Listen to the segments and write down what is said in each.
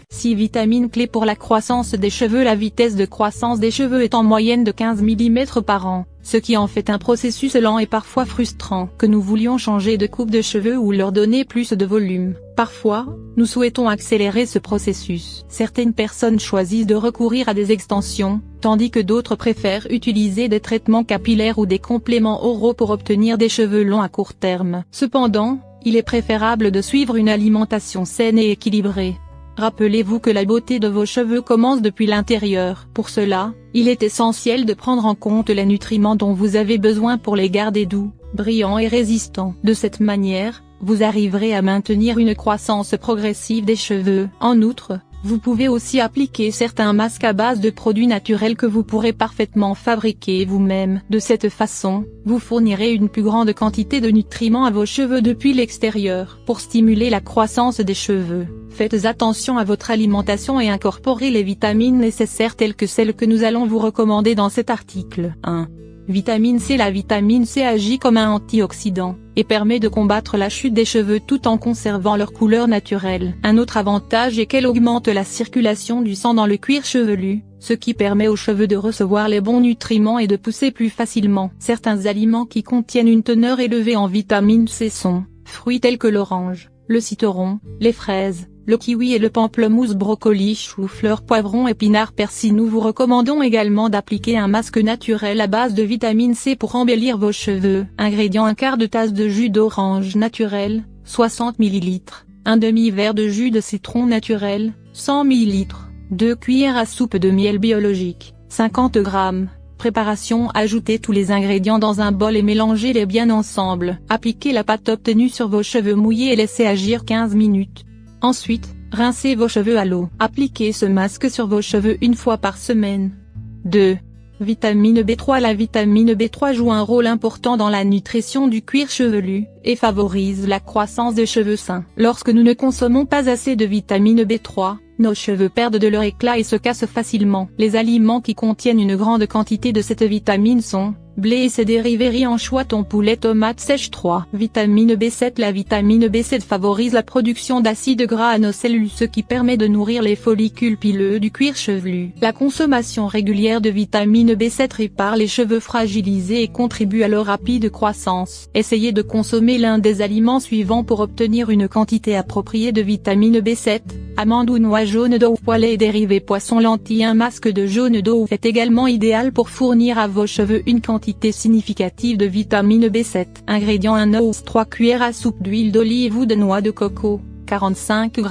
6 vitamines clés pour la croissance des cheveux. La vitesse de croissance des cheveux est en moyenne de 15 mm par an, ce qui en fait un processus lent et parfois frustrant. Que nous voulions changer de coupe de cheveux ou leur donner plus de volume, parfois, nous souhaitons accélérer ce processus. Certaines personnes choisissent de recourir à des extensions, tandis que d'autres préfèrent utiliser des traitements capillaires ou des compléments oraux pour obtenir des cheveux longs à court terme. Cependant, il est préférable de suivre une alimentation saine et équilibrée. Rappelez-vous que la beauté de vos cheveux commence depuis l'intérieur. Pour cela, il est essentiel de prendre en compte les nutriments dont vous avez besoin pour les garder doux, brillants et résistants. De cette manière, vous arriverez à maintenir une croissance progressive des cheveux. En outre, vous pouvez aussi appliquer certains masques à base de produits naturels que vous pourrez parfaitement fabriquer vous-même. De cette façon, vous fournirez une plus grande quantité de nutriments à vos cheveux depuis l'extérieur. Pour stimuler la croissance des cheveux, faites attention à votre alimentation et incorporez les vitamines nécessaires telles que celles que nous allons vous recommander dans cet article. 1. Vitamine C. La vitamine C agit comme un antioxydant, et permet de combattre la chute des cheveux tout en conservant leur couleur naturelle. Un autre avantage est qu'elle augmente la circulation du sang dans le cuir chevelu, ce qui permet aux cheveux de recevoir les bons nutriments et de pousser plus facilement. Certains aliments qui contiennent une teneur élevée en vitamine C sont fruits tels que l'orange, le citron, les fraises, le kiwi et le pamplemousse. Brocoli, chou-fleur, poivron, épinard, persil. Nous vous recommandons également d'appliquer un masque naturel à base de vitamine C pour embellir vos cheveux. Ingrédients: un quart de tasse de jus d'orange naturel, 60 ml, un demi-verre de jus de citron naturel, 100 ml, 2 cuillères à soupe de miel biologique, 50 g. Préparation: ajoutez tous les ingrédients dans un bol et mélangez-les bien ensemble. Appliquez la pâte obtenue sur vos cheveux mouillés et laissez agir 15 minutes. Ensuite, rincez vos cheveux à l'eau. Appliquez ce masque sur vos cheveux une fois par semaine. 2. Vitamine B3. La vitamine B3 joue un rôle important dans la nutrition du cuir chevelu, et favorise la croissance de cheveux sains. Lorsque nous ne consommons pas assez de vitamine B3, nos cheveux perdent de leur éclat et se cassent facilement. Les aliments qui contiennent une grande quantité de cette vitamine sont blé et ses dérivés: riz, anchois, thon, poulet, tomates sèches. 3. Vitamine B7. La vitamine B7 favorise la production d'acides gras à nos cellules, ce qui permet de nourrir les follicules pileux du cuir chevelu. La consommation régulière de vitamine B7 répare les cheveux fragilisés et contribue à leur rapide croissance. Essayez de consommer l'un des aliments suivants pour obtenir une quantité appropriée de vitamine B7. Amandes ou noix jaunes d'œuf, poêlés et dérivés, poisson, lentilles. Un masque de jaune d'œuf est également idéal pour fournir à vos cheveux une quantité significative de vitamine B7. Ingrédients: un œuf, 3 cuillères à soupe d'huile d'olive ou de noix de coco, 45 g.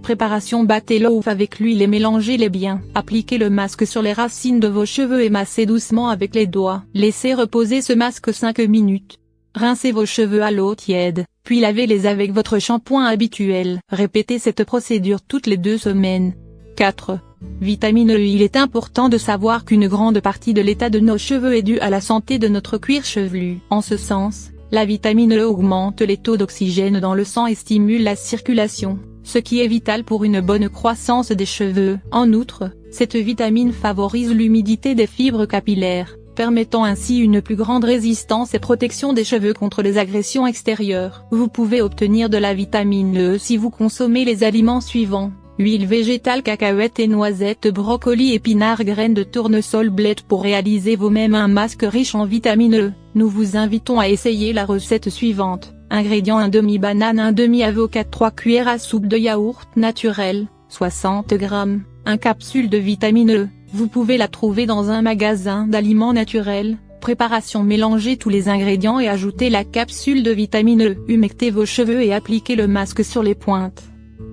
Préparation: battez l'œuf avec l'huile et mélangez-les bien. Appliquez le masque sur les racines de vos cheveux et massez doucement avec les doigts. Laissez reposer ce masque 5 minutes. Rincez vos cheveux à l'eau tiède, puis lavez-les avec votre shampoing habituel. Répétez cette procédure toutes les 2 semaines. 4. Vitamine E. Il est important de savoir qu'une grande partie de l'état de nos cheveux est due à la santé de notre cuir chevelu. En ce sens, la vitamine E augmente les taux d'oxygène dans le sang et stimule la circulation, ce qui est vital pour une bonne croissance des cheveux. En outre, cette vitamine favorise l'humidité des fibres capillaires, permettant ainsi une plus grande résistance et protection des cheveux contre les agressions extérieures. Vous pouvez obtenir de la vitamine E si vous consommez les aliments suivants: huile végétale, cacahuètes et noisettes, brocoli, épinards, graines de tournesol, blé. Pour réaliser vous-même un masque riche en vitamine E, nous vous invitons à essayer la recette suivante. Ingrédients: un demi-banane, un demi-avocat, 3 cuillères à soupe de yaourt naturel, 60 g, un capsule de vitamine E. Vous pouvez la trouver dans un magasin d'aliments naturels. Préparation: mélangez tous les ingrédients et ajoutez la capsule de vitamine E. Humectez vos cheveux et appliquez le masque sur les pointes.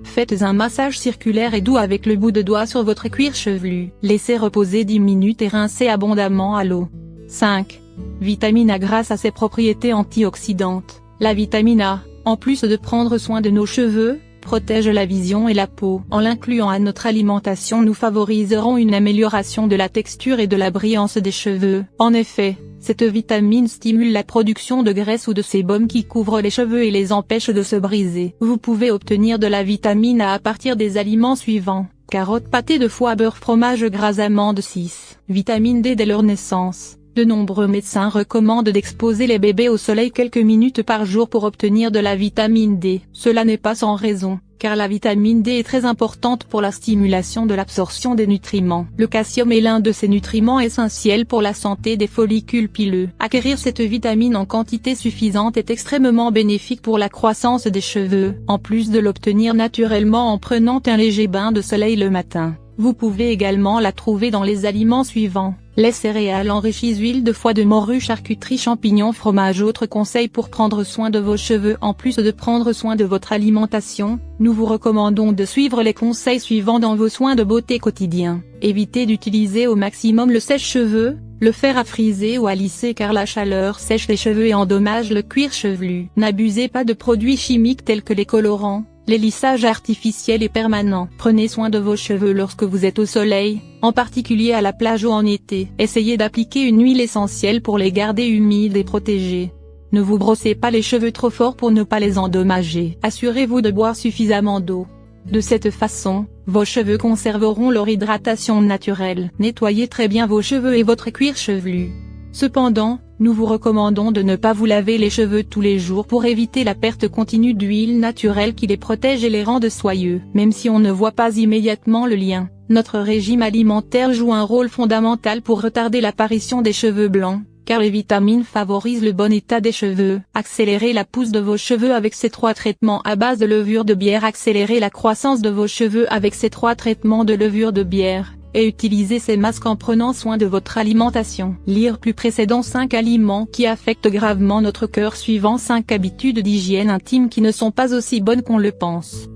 Faites un massage circulaire et doux avec le bout de doigt sur votre cuir chevelu. Laissez reposer 10 minutes et rincez abondamment à l'eau. 5. Vitamine A. Grâce à ses propriétés antioxydantes, la vitamine A, en plus de prendre soin de nos cheveux, protège la vision et la peau. En l'incluant à notre alimentation, nous favoriserons une amélioration de la texture et de la brillance des cheveux. En effet, cette vitamine stimule la production de graisse ou de sébum qui couvrent les cheveux et les empêchent de se briser. Vous pouvez obtenir de la vitamine A à partir des aliments suivants: carottes, pâté de foie, beurre, fromage gras, amandes. 6. Vitamine D. Dès leur naissance, De nombreux médecins recommandent d'exposer les bébés au soleil quelques minutes par jour pour obtenir de la vitamine D. Cela n'est pas sans raison, car la vitamine D est très importante pour la stimulation de l'absorption des nutriments. Le calcium est l'un de ces nutriments essentiels pour la santé des follicules pileux. Acquérir cette vitamine en quantité suffisante est extrêmement bénéfique pour la croissance des cheveux. En plus de l'obtenir naturellement en prenant un léger bain de soleil le matin, vous pouvez également la trouver dans les aliments suivants: les céréales enrichies, huile de foie de morue, charcuterie, champignons, fromage. Autres conseils pour prendre soin de vos cheveux: en plus de prendre soin de votre alimentation, nous vous recommandons de suivre les conseils suivants dans vos soins de beauté quotidiens. Évitez d'utiliser au maximum le sèche-cheveux, le fer à friser ou à lisser, car la chaleur sèche les cheveux et endommage le cuir chevelu. N'abusez pas de produits chimiques tels que les colorants, les lissages artificiels et permanents. Prenez soin de vos cheveux lorsque vous êtes au soleil, en particulier à la plage ou en été. Essayez d'appliquer une huile essentielle pour les garder humides et protégés. Ne vous brossez pas les cheveux trop fort pour ne pas les endommager. Assurez-vous de boire suffisamment d'eau. De cette façon, vos cheveux conserveront leur hydratation naturelle. Nettoyez très bien vos cheveux et votre cuir chevelu. Cependant, nous vous recommandons de ne pas vous laver les cheveux tous les jours pour éviter la perte continue d'huile naturelle qui les protège et les rend soyeux. Même si on ne voit pas immédiatement le lien, notre régime alimentaire joue un rôle fondamental pour retarder l'apparition des cheveux blancs, car les vitamines favorisent le bon état des cheveux. Accélérez la pousse de vos cheveux avec ces 3 traitements à base de levure de bière. Accélérez la croissance de vos cheveux avec ces 3 traitements de levure de bière, et utilisez ces masques en prenant soin de votre alimentation. Lire plus précédent 5 aliments qui affectent gravement notre cœur suivant 5 habitudes d'hygiène intime qui ne sont pas aussi bonnes qu'on le pense.